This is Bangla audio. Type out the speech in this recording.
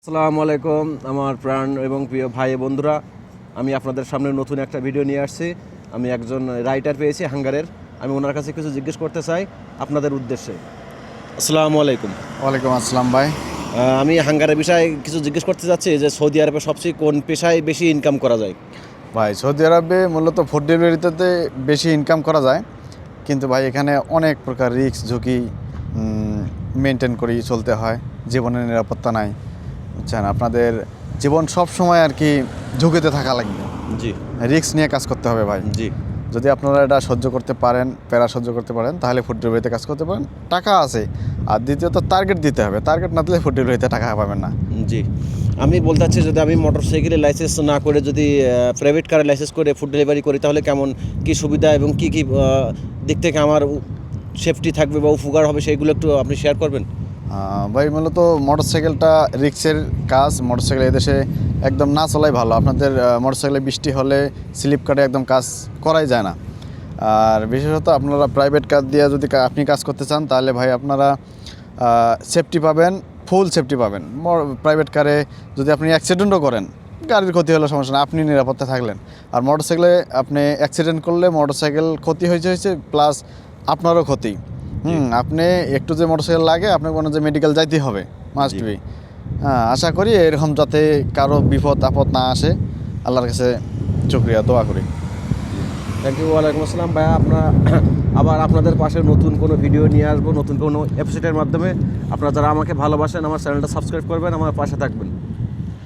আসসালামু আলাইকুম আমার প্রাণ এবং প্রিয় ভাই বন্ধুরা, আমি আপনাদের সামনে নতুন একটা ভিডিও নিয়ে আসছি। আমি একজন রাইটার পেয়েছি হাঙ্গারের। আমি ওনার কাছে কিছু জিজ্ঞেস করতে চাই আপনাদের উদ্দেশ্যে। আসসালামু আলাইকুম। ওয়ালাইকুম আসসালাম ভাই। আমি হাঙ্গারের বিষয়ে কিছু জিজ্ঞেস করতে চাচ্ছি যে সৌদি আরবে সবচেয়ে কোন পেশায় বেশি ইনকাম করা যায়? ভাই সৌদি আরবে মূলত ফুড ডেলিভারিতে বেশি ইনকাম করা যায়, কিন্তু ভাই এখানে অনেক প্রকার রিস্ক ঝুঁকি মেনটেন করেই চলতে হয়। জীবনের নিরাপত্তা নাই, বুঝছেন। আপনাদের জীবন সব সময় আর কি ঝুঁকিতে থাকা লাগবে, জি রিস্ক নিয়ে কাজ করতে হবে ভাই। জি যদি আপনারা এটা সহ্য করতে পারেন, প্যারা সহ্য করতে পারেন, তাহলে ফুড ডেলিভারিতে কাজ করতে পারেন, টাকা আছে। আর দ্বিতীয়ত টার্গেট দিতে হবে, টার্গেট না দিলে ফুড ডেলিভারিতে টাকা পাবেন না। জি আমি বলতে চাচ্ছি, যদি আমি মোটরসাইকেলের লাইসেন্স না করে যদি প্রাইভেট কারের লাইসেন্স করে ফুড ডেলিভারি করি, তাহলে কেমন কি সুবিধা এবং কি কি দিক থেকে আমার সেফটি থাকবে বা উপকার হবে, সেইগুলো একটু আপনি শেয়ার করবেন। ভাই মূলত মোটরসাইকেলটা রিক্সের কাজ। মোটরসাইকেল এদেশে একদম না চলাই ভালো। আপনাদের মোটরসাইকেলে বৃষ্টি হলে স্লিপ কাটে একদম কাজ করাই যায় না। আর বিশেষত আপনারা প্রাইভেট কাজ দিয়ে যদি আপনি কাজ করতে চান, তাহলে ভাই আপনারা সেফটি পাবেন, ফুল সেফটি পাবেন। প্রাইভেট কারে যদি আপনি অ্যাক্সিডেন্টও করেন, গাড়ির ক্ষতি হলে সমস্যা না, আপনি নিরাপত্তা থাকলেন। আর মোটরসাইকেলে আপনি অ্যাক্সিডেন্ট করলে মোটরসাইকেল ক্ষতি হয়েছে প্লাস আপনারও ক্ষতি। আপনি একটু যে মোটরসাইকেল লাগে, আপনাকে মনে যে মেডিকেল যাইতে হবে, মাস্ট বি। হ্যাঁ, আশা করি এরকম যাতে কারো বিপদ আপদ না আসে, আল্লাহর কাছে শুকরিয়া দোয়া করি। Thank you. ওয়ালাইকুম আসসালাম ভাইয়া। আবার আপনাদের পাশে নতুন কোনো ভিডিও নিয়ে আসবো, নতুন কোনো এপিসোডের মাধ্যমে। আপনারা যারা আমাকে ভালোবাসেন, আমার চ্যানেলটা সাবস্ক্রাইব করবেন, আমার পাশে থাকবেন।